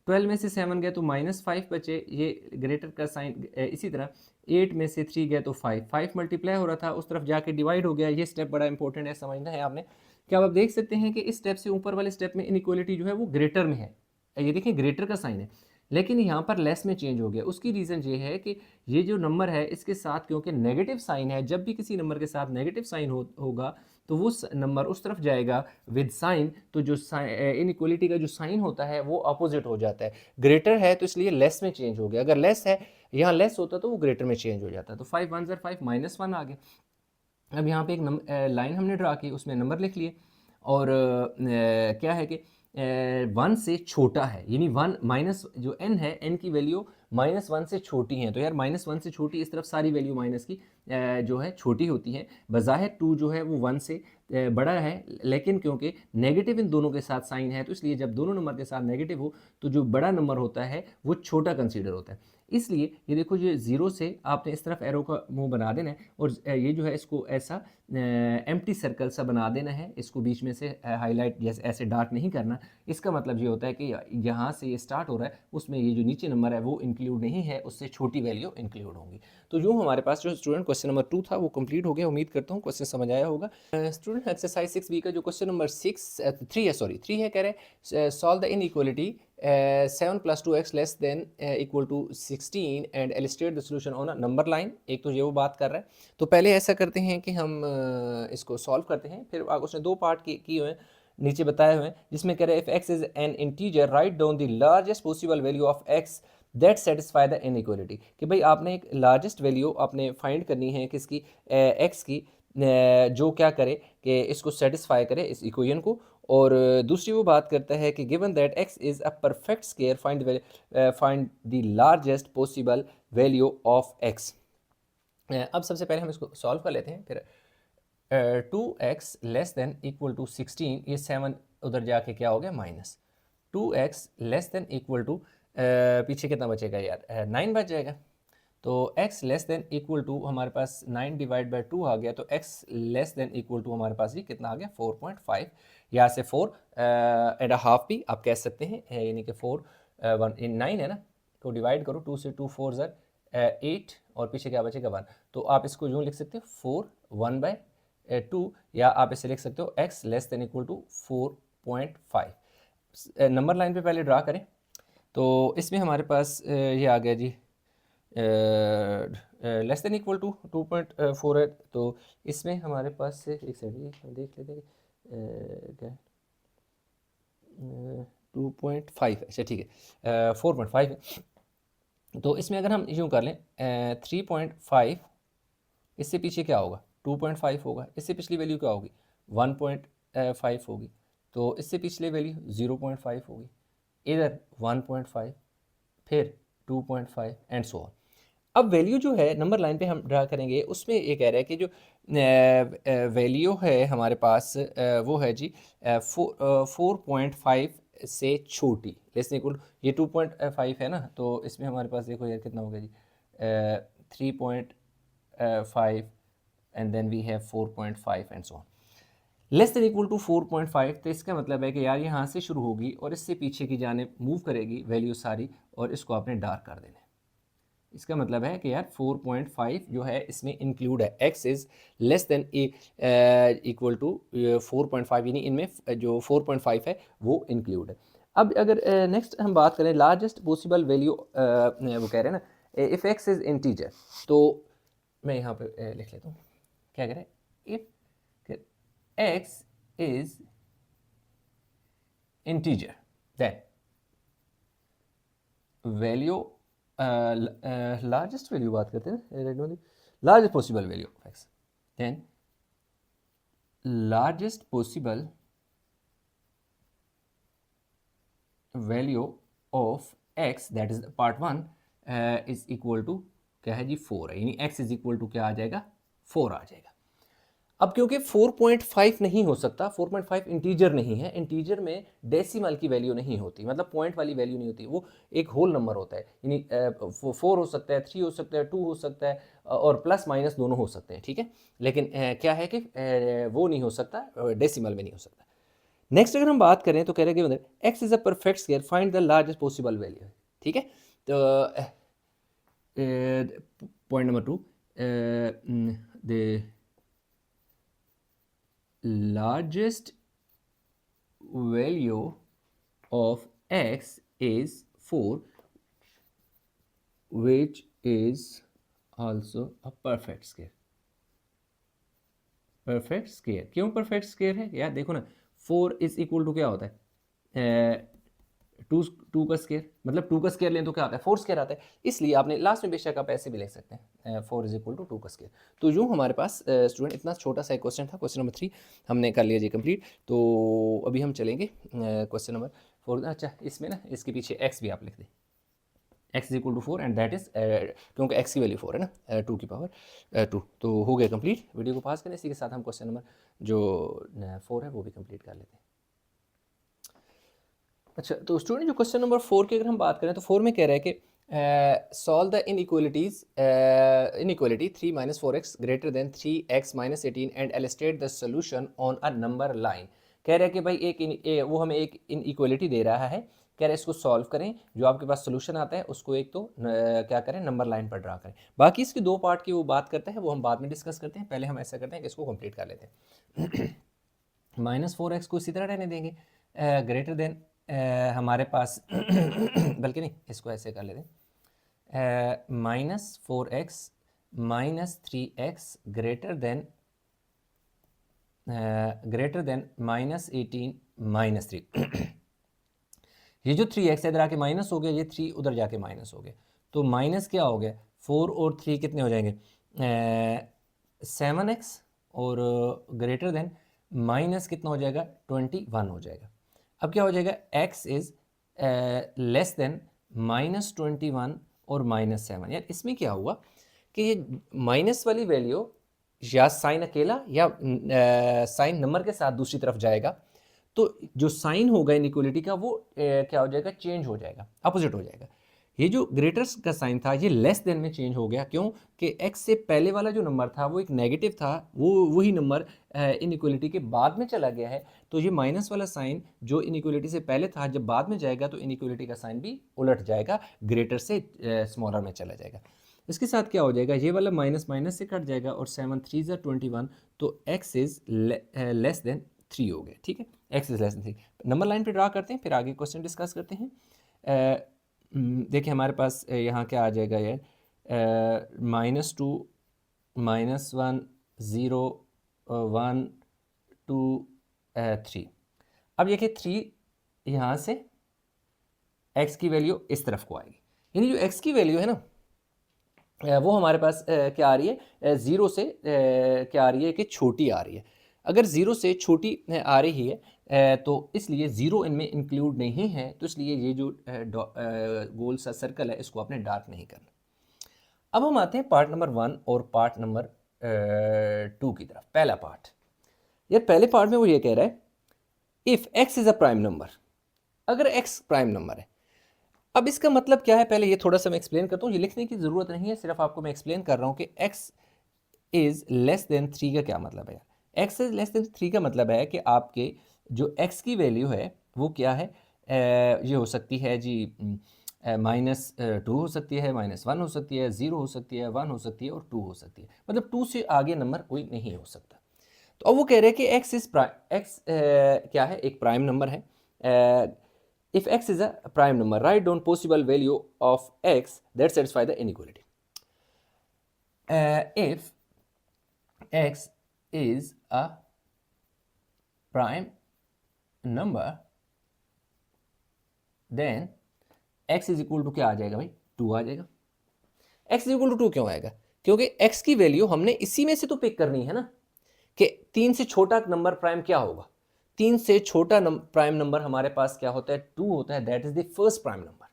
12 में से 7 गया तो -5 बचे, ये ग्रेटर का साइन इसी तरह 8 में से 3 गया तो 5 मल्टीप्लाई हो रहा था उस तरफ जाके डिवाइड हो गया, ये स्टेप बड़ा इंपॉर्टेंट है, समझना है आपने। क्या आप देख सकते हैं कि इस स्टेप से ऊपर वाले स्टेप में इनइक्वालिटी जो है वो ग्रेटर में है, ये देखिए ग्रेटर का साइन है, लेकिन यहाँ पर लेस में चेंज हो गया, उसकी रीज़न ये है कि ये जो नंबर है इसके साथ क्योंकि नेगेटिव साइन है, जब भी किसी नंबर के साथ नेगेटिव साइन होगा तो वो नंबर उस तरफ जाएगा विद साइन, तो जो इनइक्वालिटी का जो साइन होता है वो अपोजिट हो जाता है, ग्रेटर है तो इसलिए लेस में चेंज हो गया, अगर लेस है यहाँ लेस होता तो वो ग्रेटर में चेंज हो जाता है, तो 5 1 ज़र 5 -1 आ गया। अब यहाँ पे एक लाइन हमने ड्रा की, उसमें नंबर लिख लिए, और क्या है कि 1 से छोटा है, यानी 1 माइनस जो n है n की वैल्यू -1 से छोटी है, तो यार -1 से छोटी इस तरफ सारी वैल्यू माइनस की जो है छोटी होती है, बज़ाहिर 2 जो है वो 1 से बड़ा है, लेकिन क्योंकि नेगेटिव इन दोनों के साथ साइन है तो इसलिए जब दोनों नंबर के साथ नेगेटिव हो तो जो बड़ा नंबर होता है वो छोटा कंसीडर होता है, इसलिए ये देखो ये 0 से आपने इस तरफ एरो का मुंह बना देना है, और ये जो है इसको ऐसा एम्प्टी सर्कल सा बना देना है, इसको बीच में से हाईलाइट जैसे ऐसे डार्क नहीं करना, इसका मतलब ये होता है कि यहाँ से ये स्टार्ट हो रहा है उसमें ये जो नीचे नंबर है वो इंक्लूड नहीं है, उससे छोटी वैल्यू इंक्लूड होंगी। तो यूँ हमारे पास जो स्टूडेंट क्वेश्चन नंबर 2 था वो कंप्लीट हो गया, उम्मीद करता हूँ क्वेश्चन समझ आया होगा। स्टूडेंट एक्सरसाइज 6b का जो क्वेश्चन नंबर 3 है, कह रहे solve the inequality 7 + 2x less than equal to 16 and illustrate the solution on a number line. एक तो ये वो बात कर रहा है, तो पहले ऐसा करते हैं कि हम इसको सॉल्व करते हैं, फिर उसने 2 पार्ट किए हुए हैं नीचे बताए हुए हैं, जिसमें कह रहे हैं if x is an integer write down the largest possible value of x that satisfy the inequality, कि भाई आपने एक लार्जेस्ट वैल्यू आपने फाइंड करनी है किसकी, एक्स की, जो क्या करे कि इसको सेटिस्फाई करे इस इक्वेशन को। और दूसरी वो बात करता है कि given that x is a perfect square find the largest possible value of x. अब सबसे पहले हम इसको सॉल्व कर लेते हैं। फिर 2x less than equal to 16, ये 7 उधर जाके क्या हो गया minus. 2x less than equal to, पीछे कितना बचेगा यार, 9 बच जाएगा। तो x less than equal to हमारे पास 9 डिवाइड बाई 2 आ गया, तो x less than equal to हमारे पास ये कितना आ गया 4.5। यहाँ से 4.5 भी आप कह सकते हैं, यानी कि 4 1 9 है ना, तो डिवाइड करो 2 से, 2 4 ज़र 8, और पीछे क्या बचेगा 1। तो आप इसको यूँ लिख सकते हो 4 1 बाई 2, या आप इसे लिख सकते हो x less than equal to 4.5। Number line पे पहले ड्रा करें, तो इसमें हमारे पास ये आ गया जी लेस देन इक्वल टू 2.4 है। तो इसमें हमारे पास से एक सेकंड देख लेते हैं क्या 2.5, अच्छा ठीक है 4.5 है। तो इसमें अगर हम यूँ कर लें 3.5, इससे पीछे क्या होगा 2.5 होगा, इससे पिछली वैल्यू क्या होगी 1.5 होगी, तो इससे पिछले वैल्यू 0.5 होगी, इधर 1.5, फिर 2.5 एंड सो ऑन। अब वैल्यू जो है नंबर लाइन पे हम ड्रा करेंगे, उसमें ये कह रहा है कि जो वैल्यू है हमारे पास वो है जी 4.5 से छोटी, लेस देन इक्वल, ये 2.5 है ना, तो इसमें हमारे पास देखो यार कितना होगा जी 3.5 and then we have 4.5 and so on less than equal to 4.5। तो इसका मतलब है कि यार यहाँ से शुरू होगी और इससे पीछे की जाने मूव करेगी वैल्यू सारी, और इसको आपने डार्क कर देना है। इसका मतलब है कि यार 4.5 जो है इसमें इंक्लूड है, x is less than equal to 4.5, यानी इनमें जो 4.5 है वो इंक्लूड है। अब अगर नेक्स्ट हम बात करें लार्जेस्ट पॉसिबल वैल्यू, वो कह रहे हैं ना इफ़ x इज़ इंटीजर, तो मैं यहाँ पे लिख लेता हूँ क्या कह रहे हैं, if x is integer then value largest value बात करते हैं, largest possible value of x, then largest possible value of x that is part 1 is equal to क्या है जी 4 है, यानी x इज इक्वल टू क्या आ जाएगा 4 आ जाएगा। अब क्योंकि 4.5 नहीं हो सकता, 4.5 इंटीजर नहीं है, इंटीजर में डेसिमल की वैल्यू नहीं होती, मतलब पॉइंट वाली वैल्यू नहीं होती, वो एक होल नंबर होता है, यानी 4 हो सकता है, 3 हो सकता है, 2 हो सकता है, और प्लस माइनस दोनों हो सकते हैं, ठीक है। लेकिन क्या है कि वो नहीं हो सकता, डेसिमल में नहीं हो सकता। नेक्स्ट अगर हम बात करें तो कह रहे हैं x is a perfect square, find the largest possible value, ठीक है। तो point number 2, the largest value of x is 4, which is also a perfect square। Perfect square क्यों परफेक्ट स्क्वायर है यार, देखो ना 4 इज इक्वल टू क्या होता है 2 का स्क्वायर, मतलब 2 का स्क्वायर लें तो क्या आता है 4 स्क्वायर आता है, इसलिए आपने लास्ट में बेशक आप ऐसे भी लिख सकते हैं 4 इज इक्वल टू 2 का स्क्वायर। तो यूँ हमारे पास स्टूडेंट इतना छोटा सा एक क्वेश्चन था, क्वेश्चन नंबर 3 हमने कर लिया जी कंप्लीट। तो अभी हम चलेंगे क्वेश्चन नंबर 4। अच्छा इसमें ना इसके पीछे x भी आप लिख दें, x is equal to 4 and that is क्योंकि x की वैल्यू 4 है ना 2 की पावर 2। तो हो गया कंप्लीट, वीडियो को पास करें, इसी के साथ हम क्वेश्चन नंबर जो 4 है वो भी कंप्लीट कर लेते हैं। अच्छा तो स्टूडेंट जो क्वेश्चन नंबर 4 की अगर हम बात करें तो 4 में कह रहा है कि solve the inequality 3 minus 4x greater than 3x minus 18 and illustrate the solution on a number line. कह रहा है कि भाई वो हमें एक इनइक्वालिटी दे रहा है, कह रहे हैं इसको सॉल्व करें, जो आपके पास सोल्यूशन आता है उसको एक तो क्या करें नंबर लाइन पर ड्रा करें। बाकी इसकी 2 पार्ट की वो बात करते हैं, वो हम बाद में डिस्कस करते हैं, पहले हम ऐसा करते हैं कि इसको कंप्लीट कर लेते हैं। -4x को इसी तरह रहने देंगे, ग्रेटर देन हमारे पास बल्कि नहीं इसको ऐसे कर लेते हैं -4x minus 3x greater than -18 -3। ये जो 3x इधर आके माइनस हो गया, ये 3 उधर जाके माइनस हो गया, तो माइनस क्या हो गया, 4 और 3 कितने हो जाएंगे, 7x और ग्रेटर देन माइनस कितना हो जाएगा, 21 हो जाएगा। अब क्या हो जाएगा, x इज़ लेस देन -21 और -7। यार इसमें क्या हुआ कि ये माइनस वाली वैल्यू या साइन अकेला या साइन नंबर के साथ दूसरी तरफ जाएगा, तो जो साइन होगा इनइक्वलिटी का वो क्या हो जाएगा, चेंज हो जाएगा, अपोजिट हो जाएगा। ये जो ग्रेटर्स का साइन था ये लेस देन में चेंज हो गया, क्यों कि x से पहले वाला जो नंबर था वो एक नेगेटिव था, वो वही नंबर इनइक्वलिटी के बाद में चला गया है, तो ये माइनस वाला साइन जो इनइक्वलिटी से पहले था जब बाद में जाएगा तो इनइक्वलिटी का साइन भी उलट जाएगा, ग्रेटर से स्मॉलर में चला जाएगा। इसके साथ क्या हो जाएगा, ये वाला माइनस माइनस से कट जाएगा और 7 3 ज़ा 21, तो x इज़ लेस देन 3 हो गया। ठीक है, x is less than 3। Number line पे ड्रा करते हैं, फिर आगे क्वेश्चन डिस्कस करते हैं। देखिए हमारे पास यहाँ क्या आ जाएगा, ये -2 -1 0 1 2 3। अब देखिए 3 यहाँ से x की वैल्यू इस तरफ को आएगी, यानी जो x की वैल्यू है ना वो हमारे पास क्या आ रही है, 0 से क्या आ रही है कि छोटी आ रही है। अगर 0 से छोटी आ रही है तो इसलिए 0 इनमें इंक्लूड नहीं है, तो इसलिए ये जो गोल सा सर्कल है इसको आपने डार्क नहीं करना। अब हम आते हैं पार्ट नंबर 1 और पार्ट नंबर 2 की तरफ। पहला पार्ट, यार पहले पार्ट में वो ये कह रहा है if x is a prime number, अगर x प्राइम नंबर है। अब इसका मतलब क्या है, पहले ये थोड़ा सा मैं एक्सप्लेन करता हूँ, ये लिखने की ज़रूरत नहीं है, सिर्फ आपको मैं एक्सप्लेन कर रहा हूँ कि x इज़ लेस देन 3 का क्या मतलब है। यार x इज़ लेस देन 3 का मतलब है कि आपके जो x की वैल्यू है वो क्या है, ये हो सकती है जी -2 हो सकती है, -1 हो सकती है, 0 हो सकती है, 1 हो सकती है और 2 हो सकती है, मतलब 2 से आगे नंबर कोई नहीं हो सकता। तो अब वो कह रहे हैं कि x इज़ x क्या है, एक प्राइम नंबर है। If x is a prime number, write down possible value of x that satisfy the inequality. If x is a prime number, then x is equal to क्या आ जाएगा भाई, 2 आ जाएगा। x is equal to 2 क्यों आएगा, क्योंकि x की value हमने इसी में से तो पिक करनी है ना, कि 3 से छोटा नंबर प्राइम क्या होगा, 3 से छोटा प्राइम नंबर हमारे पास क्या होता है, 2 होता है, that is the first prime number.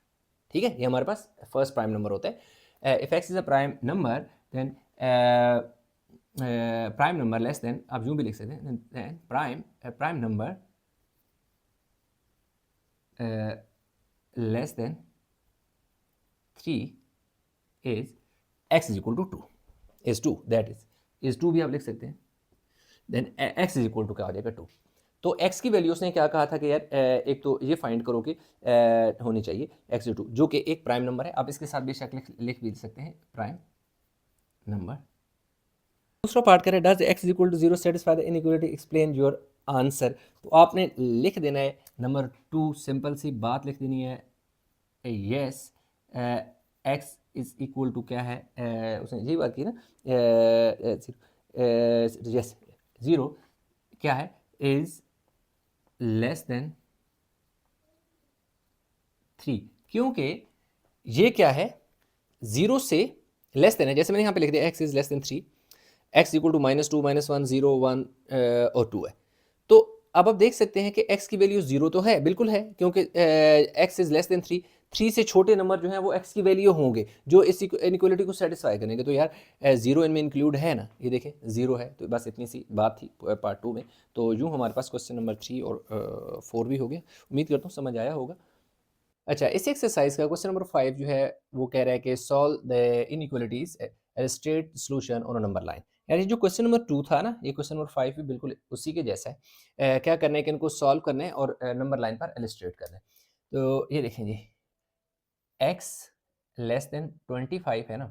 ठीक है, ये हमारे पास फर्स्ट प्राइम नंबर होता है। If x is a prime number then prime number less than, आप यूं भी लिख सकते हैं, then prime number less than 3 is x is equal to 2, is 2, that is 2 भी आप लिख सकते हैं। Then x is equal to क्या हो जाएगा, 2। तो x की वैल्यू उसने क्या कहा था कि यार एक तो ये फाइंड करो कि होनी चाहिए x टू, जो कि एक प्राइम नंबर है। आप इसके साथ बेशक लिख भी सकते हैं प्राइम नंबर। दूसरा पार्ट करें, does x equal to 0 satisfy the inequality, explain your answer. तो आपने लिख देना है नंबर 2, सिंपल सी बात लिख देनी है, yes x is equal to क्या है, उसने यही बात की ना, यस 0 क्या है, इज लेस देन 3, क्योंकि ये क्या है, 0 से लेस देन है, जैसे मैंने यहाँ पे लिख दिया x is less than 3, x equal to -2 -1 0 1 और 2 है। तो अब आप देख सकते हैं कि x की वैल्यू 0 तो है, बिल्कुल है, क्योंकि x इज लेस देन 3, 3 से छोटे नंबर जो हैं वो x की वैल्यू होंगे जो इस इनइक्वालिटी को सेटिस्फाई करेंगे। तो यार 0 इनमें इंक्लूड है ना, ये देखें 0 है, तो बस इतनी सी बात थी पार्ट 2 में। तो यूँ हमारे पास क्वेश्चन नंबर 3 और 4 भी हो गया, उम्मीद करता हूँ समझ आया होगा। अच्छा, इस एक्सरसाइज का क्वेश्चन नंबर 5 जो है वो कह रहा है कि solve the inequalities straight solution on a number line. यार ये जो क्वेश्चन नंबर 2 था ना, ये क्वेश्चन नंबर 5 भी बिल्कुल उसी के जैसा है। क्या करना है कि इनको सॉल्व करना है और नंबर लाइन पर इलस्ट्रेट करना है। तो ये देखें जी, x लेस देन 25 है ना,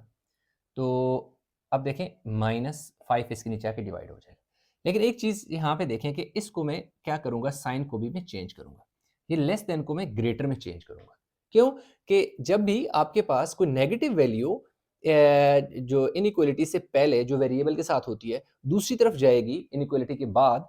तो अब देखें -5 इसके नीचे आके डिवाइड हो जाएगा। लेकिन एक चीज़ यहाँ पे देखें कि इसको मैं क्या करूँगा, साइन को भी मैं चेंज करूँगा, ये लेस देन को मैं ग्रेटर में चेंज करूँगा। क्यों कि जब भी आपके पास कोई नेगेटिव वैल्यू जो इनइक्वालिटी से पहले जो वेरिएबल के साथ होती है दूसरी तरफ जाएगी इनइक्वालिटी के बाद,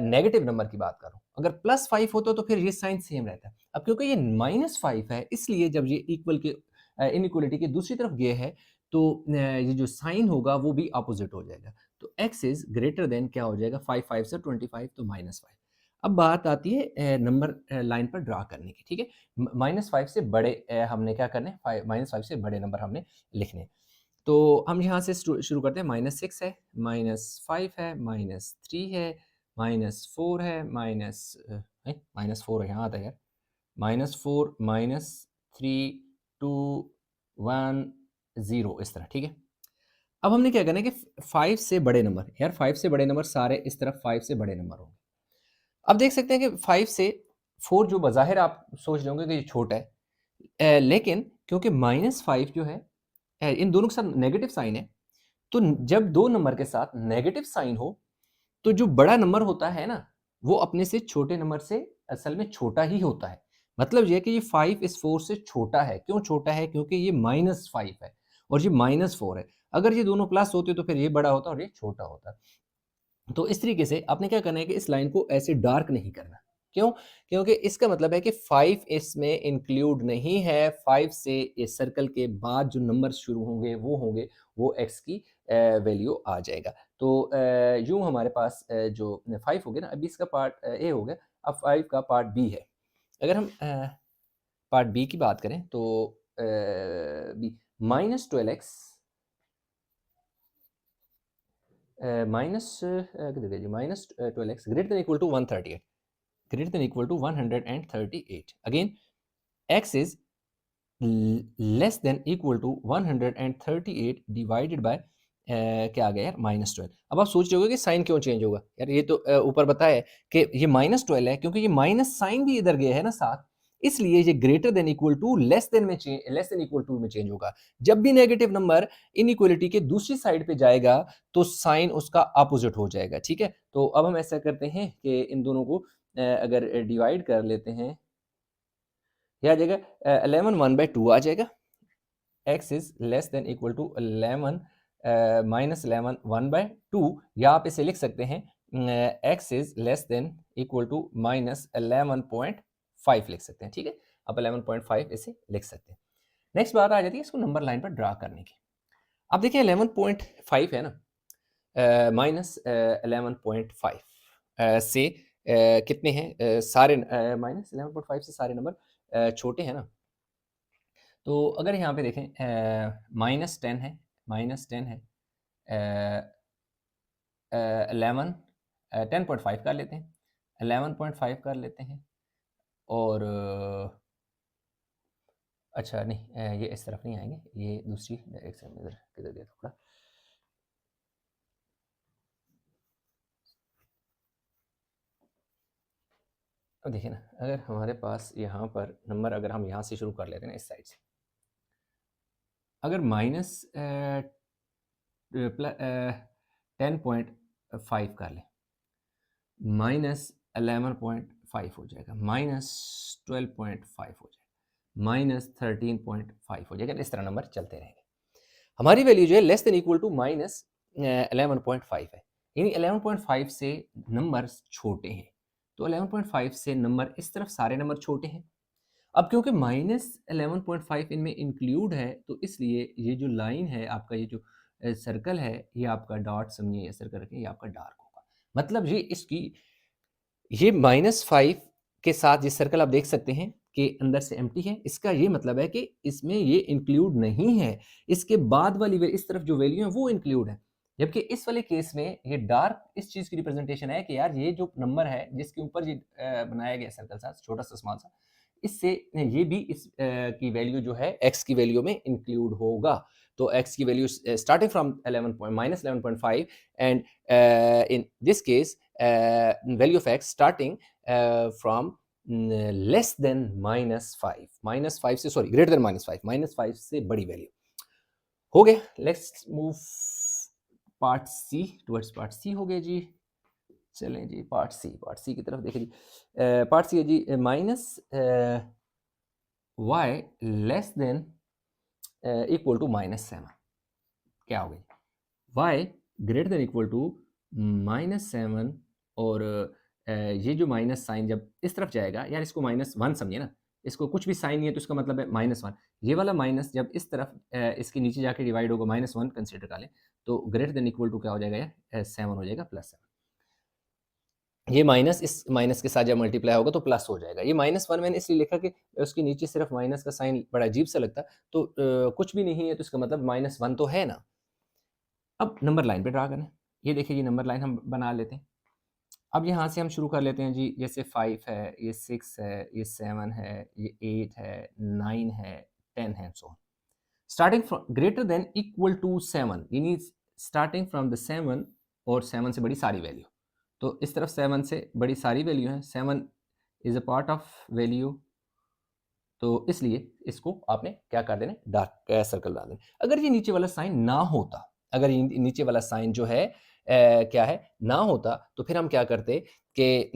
नेगेटिव नंबर की बात कर रहा हूँ, अगर +5 होता तो फिर ये साइन सेम रहता है। अब क्योंकि ये -5 है, इसलिए जब ये इक्वल के इनइक्वालिटी के दूसरी तरफ गया है, तो ये जो साइन होगा वो भी अपोजिट हो जाएगा। तो x इज़ ग्रेटर देन क्या हो जाएगा, 5 5 से 25, तो -5। अब बात आती है नंबर लाइन पर ड्रा करने की, ठीक है? -5 से बड़े हमने क्या करना है, -5 से बड़े नंबर हमने लिखने हैं। तो हम यहाँ से शुरू करते हैं। -6 है, -5 है, -3 है, -4 है, -4 यहाँ आता है यार, -4, -3, 2, 1, 0, इस तरह, ठीक है? अब हमने क्या करना है कि 5 से बड़े नंबर, यार 5 से बड़े नंबर सारे इस तरफ 5 से बड़े नंबर होंगे। अब देख सकते हैं कि 5 से 4 जो बज़ाहिर आप सोच रहे होंगे कि ये छोटा है, लेकिन क्योंकि -5 जो है इन दोनों के साथ नेगेटिव साइन है, तो जब दो नंबर के साथ नेगेटिव साइन हो, तो जो बड़ा नंबर होता है ना, वो अपने से छोटे नंबर से असल में छोटा ही होता है। मतलब ये है कि ये 5 इस 4 से छोटा है। क्यों छोटा है? क्योंकि ये -5 है और ये -4 है। अगर ये दोनों प्लस होते तो फिर ये बड़ा होता और ये छोटा होता। तो इस तरीके से आपने क्या करना है कि इस लाइन को ऐसे डार्क नहीं करना। क्यों? क्योंकि इसका मतलब है कि 5 इसमें इंक्लूड नहीं है। 5 से इस सर्कल के बाद जो नंबर शुरू होंगे वो x की वैल्यू आ जाएगा। तो यूँ हमारे पास जो 5 हो गया ना, अभी इसका पार्ट ए हो गया, अब 5 का पार्ट बी है। अगर हम पार्ट बी की बात करें तो बी -12x किधर गया जी, -12x greater than equal to 138, greater than equal to 138. Again, x is less than equal to 138 divided by क्या आ गया यार, -12। अब आप सोच रहे होगे कि साइन क्यों चेंज होगा यार, ये तो ऊपर बताया है कि ये -12 है, क्योंकि ये माइनस साइन भी इधर गया है ना साथ, इसलिए ये greater than equal to less than equal to में चेंज होगा। जब भी नेगेटिव नंबर इनइक्वालिटी के दूसरी साइड पे जाएगा तो साइन उसका अपोजिट हो जाएगा, ठीक है? तो अब हम ऐसा करते हैं कि इन दोनों को अगर डिवाइड कर लेते हैं, यह आ जाएगा 11 1/2 आ जाएगा। x is less than equal to 11 -11 1/2, या आप इसे लिख सकते हैं x is less than equal to -11.5 लिख सकते हैं, ठीक है? आप 11.5 इसे लिख सकते हैं। नेक्स्ट बात आ जाती है इसको नंबर लाइन पर ड्रा करने की। अब देखिए 11.5 है ना, -11.5 से कितने हैं सारे -11.5 से सारे नंबर छोटे हैं ना। तो अगर यहाँ पे देखें -10 है, -10 है, 11 10.5 कर लेते हैं, 11.5 कर लेते हैं, और अच्छा नहीं, ये इस तरफ नहीं आएंगे, ये दूसरी डायरेक्शन में, इधर किधर गया थोड़ा। अब देखिए ना, अगर हमारे पास यहाँ पर नंबर, अगर हम यहाँ से शुरू कर लेते हैं ना, इस साइड से, अगर -10.5 कर लें, -11.5 हो जाएगा, -12.5 हो जाएगा, -13.5 हो जाएगा, इस तरह नंबर चलते रहेंगे। हमारी वैल्यू जो है लेस देन इक्वल टू -11.5 है, यानी 11.5 से नंबर छोटे हैं। तो 11.5 से नंबर इस तरफ सारे नंबर छोटे हैं। अब क्योंकि -11.5 इनमें इंक्लूड है, तो इसलिए ये जो लाइन है आपका, ये जो सर्कल है, ये आपका डॉट समझिए, ये सर्कल रखें, ये आपका डार्क होगा। मतलब ये -5 के साथ ये सर्कल आप देख सकते हैं कि अंदर से एम्प्टी है। इसका ये मतलब है कि इसमें ये इंक्लूड नहीं है। इसके बाद वाली इस तरफ जो वैल्यू है वो इंक्लूड है। जबकि इस वाले केस में ये डार्क इस चीज़ की रिप्रेजेंटेशन है कि यार ये जो नंबर है जिसके ऊपर ये बनाया गया सर्कल सा छोटा सा स्मॉल सा, इससे ये भी इस की वैल्यू जो है x की वैल्यू में इंक्लूड होगा। तो x की value starting from -11.5 and in this case value of x starting from less than -5 से, सॉरी ग्रेटर देन -5 से बड़ी वैल्यू हो गया। Let's move part C, towards part C हो गया जी। चलें जी पार्ट सी की तरफ देखें जी। पार्ट सी है जी, y less than equal to -7। क्या हो गया, y greater than equal to -7, और ये जो माइनस साइन जब इस तरफ जाएगा, यार इसको -1 समझिए ना, इसको कुछ भी साइन नहीं है तो इसका मतलब है -1। ये वाला माइनस जब इस तरफ इसके नीचे जाके डिवाइड होगा, -1 कंसीडर कर लें, तो ग्रेटर देन इक्वल टू क्या हो जाएगा यार, 7 हो जाएगा, +7। ये माइनस इस माइनस के साथ जब मल्टीप्लाई होगा तो प्लस हो जाएगा। ये -1 मैंने इसलिए लिखा कि उसके नीचे सिर्फ माइनस का साइन बड़ा अजीब सा लगता, तो कुछ भी नहीं है तो इसका मतलब -1 तो है ना। अब नंबर लाइन पे ड्रा करें। ये देखिए, ये नंबर लाइन हम बना लेते हैं। अब यहाँ से हम शुरू कर लेते हैं जी, जैसे 5 है, ये 6 है, ये 7 है, ये 8 है, 9 है, 10 है, so on. Starting from greater than equal to 7, यानी स्टार्टिंग फ्रॉम द 7 और 7 से बड़ी सारी वैल्यू। तो इस तरफ 7 से बड़ी सारी वैल्यू है, 7 is a part of value, तो इसलिए इसको आपने क्या कर देना, डार्क सर्कल डाल देना। अगर ये नीचे वाला साइन ना होता, अगर ये नीचे वाला साइन जो है क्या है, ना होता, तो फिर हम क्या करते कि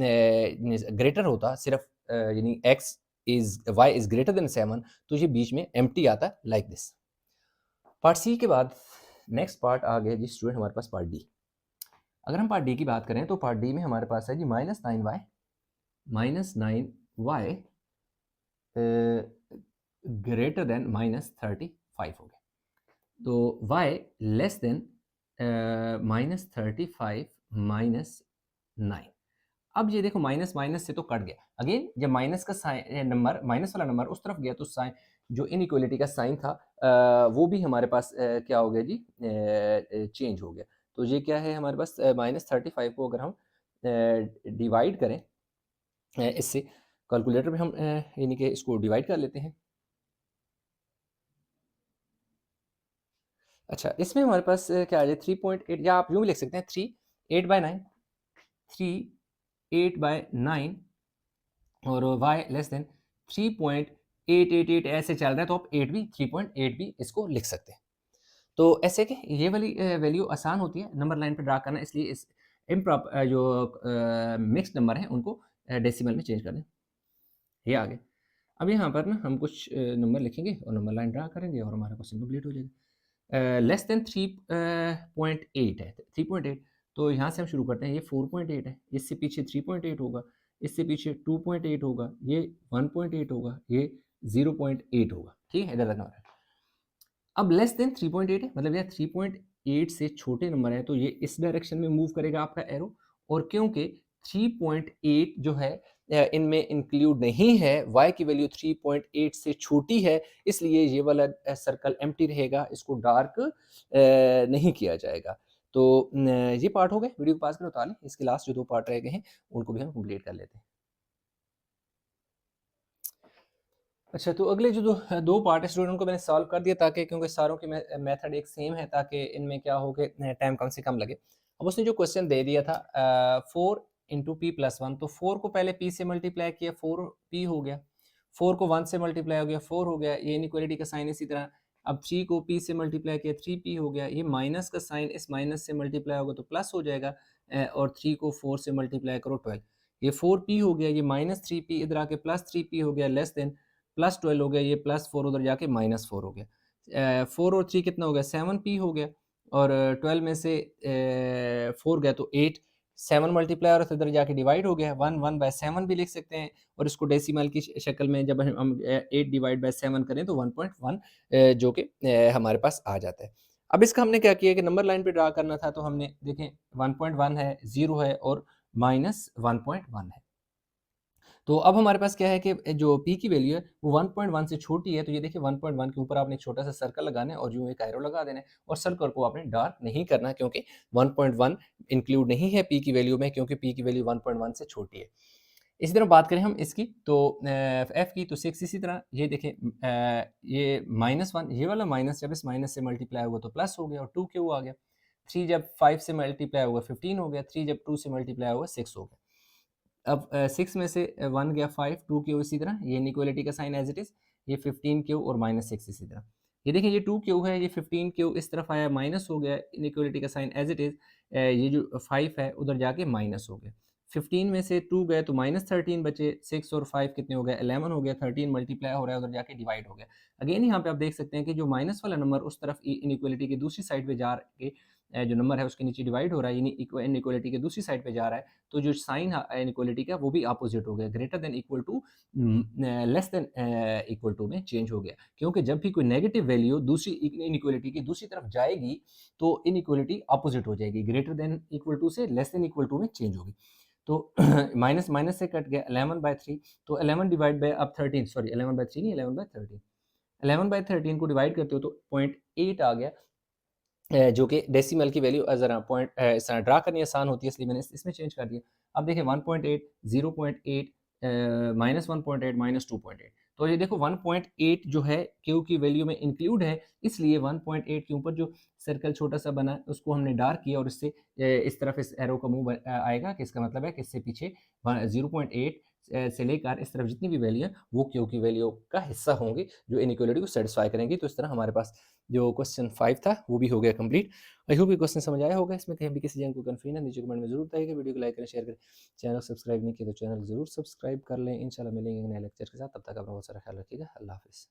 ग्रेटर होता सिर्फ, यानी x is y is greater then 7, तो ये बीच में एम्प्टी आता लाइक दिस। पार्ट सी के बाद नेक्स्ट पार्ट आ गया जी स्टूडेंट, हमारे पास पार्ट डी। अगर हम पार्ट डी की बात करें तो पार्ट डी में हमारे पास है जी -9y, -9y ग्रेटर देन -35 हो गया। तो y लेस देन -35 -9। अब ये देखो, माइनस माइनस से तो कट गया। अगेन जब माइनस का साइन नंबर, माइनस वाला नंबर उस तरफ गया तो साइन, जो इनइक्वालिटी का साइन था वो भी हमारे पास क्या हो गया जी, चेंज हो गया। तो ये क्या है हमारे पास, -35 को अगर हम डिवाइड करें इससे, कैलकुलेटर में हम यानी कि इसको डिवाइड कर लेते हैं। अच्छा, इसमें हमारे पास क्या आ जाए, 3.8, या आप यूँ भी लिख सकते हैं 3 8/9, 3 8/9 और y लेस देन 3.888 ऐसे चल रहा है, तो आप 8 भी 3.8 भी इसको लिख सकते हैं। तो ऐसे कि ये वाली वैल्यू आसान होती है नंबर लाइन पे ड्रा करना, इसलिए इस जो मिक्स्ड नंबर हैं उनको डेसिमल में चेंज कर दें। ये आ गए। अब यहाँ पर ना हम कुछ नंबर लिखेंगे और नंबर लाइन ड्रा करेंगे और हमारा क्वेश्चन कंप्लीट हो जाएगा। लेस देन 3.8 है, 3.8, तो यहाँ से हम शुरू करते हैं। ये 4.8 है, इससे पीछे 3.8 होगा, इससे पीछे 2.8 होगा, ये 1.8 होगा, ये 0.8 होगा। ठीक है, इधर तक हमारा। अब लेस देन 3.8 है, मतलब यह 3.8 से छोटे नंबर है, तो ये इस डायरेक्शन में मूव करेगा आपका एरो। और क्योंकि 3.8 जो है इनमें इंक्लूड नहीं है, y की वैल्यू 3.8 से छोटी है, इसलिए ये वाला सर्कल एम्प्टी रहेगा, इसको डार्क नहीं किया जाएगा। तो ये पार्ट हो गए, वीडियो को पास करो ताले, इसके लास्ट जो 2 पार्ट रह गए हैं उनको भी हम कंप्लीट कर लेते हैं। अच्छा, तो अगले जो 2 पार्ट है स्टूडेंट, उनको मैंने सॉल्व कर दिया, ताकि क्योंकि सारों की मेथड एक सेम है, ताकि इनमें क्या हो कि टाइम कम से कम लगे। अब उसने जो क्वेश्चन दे दिया था 4 इंटू पी प्लस 1, तो 4 को पहले p से मल्टीप्लाई किया, 4p हो गया। 4 को 1 से मल्टीप्लाई हो गया, 4 हो गया। ये इनइक्वालिटी का साइन इसी तरह। अब 3 को p से मल्टीप्लाई किया, 3p हो गया। ये माइनस का साइन इस माइनस से मल्टीप्लाई होगा तो प्लस हो जाएगा, और 3 को 4 से मल्टीप्लाई करो 12, ये 4p हो गया। ये -3p इधर आके +3p हो गया, लेस देन +12 हो गया, ये +4 उधर जाके -4 हो गया। 4 और 3 कितना हो गया, 7p हो गया। और 12 में से 4 गया तो 8, 7 मल्टीप्लाई और इधर जाके डिवाइड हो गया, 1/7 भी लिख सकते हैं। और इसको डेसिमल की शक्ल में जब हम 8 डिवाइड बाय 7 करें तो 1.1 जो कि हमारे पास आ जाता है। अब इसका हमने क्या किया कि नंबर लाइन पे ड्रा करना था, तो हमने देखें 1.1 है, 0 है और -1.1 है। तो अब हमारे पास क्या है कि जो p की वैल्यू है वो 1.1 से छोटी है, तो ये देखिए 1.1 के ऊपर आपने एक छोटा सा सर्कल लगाना है और यूं एक एरो लगा देना है, और सर्कल को आपने डार्क नहीं करना, क्योंकि 1.1 इंक्लूड नहीं है p की वैल्यू में, क्योंकि p की वैल्यू 1.1 से छोटी है। इसी तरह बात करें हम इसकी, तो f की, तो 6 इसी तरह। ये देखें ये -1, ये वाला माइनस जब इस माइनस से मल्टीप्लाई होगा तो प्लस हो गया, और 2 क्यों आ गया। 3 जब 5 से मल्टीप्लाई होगा 15 हो गया, 3 जब 2 से मल्टीप्लाई होगा 6 हो गया। अब 6 में से 1 गया 5, 2 क्यू इसी तरह, ये इनइक्वालिटी का साइन एज इट इज, ये 15 क्यू और -6 इसी तरह। ये देखिए, ये 2 क्यू है, ये 15 क्यू इस तरफ आया, माइनस हो गया, इनइक्वालिटी का साइन एज इट इज। ये जो 5 है उधर जाके माइनस हो गया। 15 में से 2 गए तो -13 बचे, 6 और 5 कितने हो गए, 11 हो गया। 13 मल्टीप्लाई हो रहा है, उधर जाके डिवाइड हो गया। अगेन यहाँ पे आप देख सकते हैं कि जो माइनस वाला नंबर उस तरफ इनइक्वालिटी की दूसरी साइड पे जा के जो नंबर है उसके नीचे डिवाइड हो रहा है, यानी इनइक्वालिटी के दूसरी साइड पे जा रहा है, तो जो साइन इनइक्वालिटी का वो भी अपोजिट हो गया, greater than equal to less than equal to में चेंज हो गया, क्योंकि जब भी कोई नेगेटिव वैल्यू दूसरी इनइक्वालिटी की दूसरी तरफ जाएगी तो इनइक्वालिटी अपोजिट हो जाएगी, ग्रेटर देन इक्वल टू से लेस देन इक्वल टू में चेंज होगी। तो माइनस माइनस से कट गया 11/3, तो 11 डिवाइड बाय अब 13, सॉरी 11/3 नहीं, 11/13, 11/13 को डिवाइड करते हो तो 0.8 आ गया, जो कि डेसिमल की वैल्यू ज़रा पॉइंट ड्रा करनी आसान होती है, इसलिए मैंने इसमें चेंज कर दिया। अब देखिए 1.8, 0.8, -1.8, -2.8, तो ये देखो 1.8 जो है क्यू की वैल्यू में इंक्लूड है, इसलिए 1.8 के ऊपर जो सर्कल छोटा सा बना उसको हमने डार्क किया और इससे इस तरफ इस एरो का मुंह आएगा कि इसका मतलब है कि इससे पीछे 0.8 से लेकर इस तरफ जितनी भी वैल्यू है वो क्यू की वैल्यू का हिस्सा होंगी जो इनइक्वालिटी को सेटिस्फाई करेंगी। तो इस तरह हमारे पास जो क्वेश्चन 5 था वो भी हो गया कंप्लीट। आई होप ये क्वेश्चन समझ आया होगा, इसमें कहीं भी किसी जगह को कन्फ्यूजन है नीचे कमेंट में जरूर बताइएगा, वीडियो को लाइक करें, शेयर करें, चैनल सब्सक्राइब नहीं किया तो चैनल जरूर सब्सक्राइब कर लें। इंशाल्लाह मिलेंगे नए लेक्चर के साथ, तब तक अपना बहुत सारा ख्याल रखिएगा। अल्लाह हाफिज़।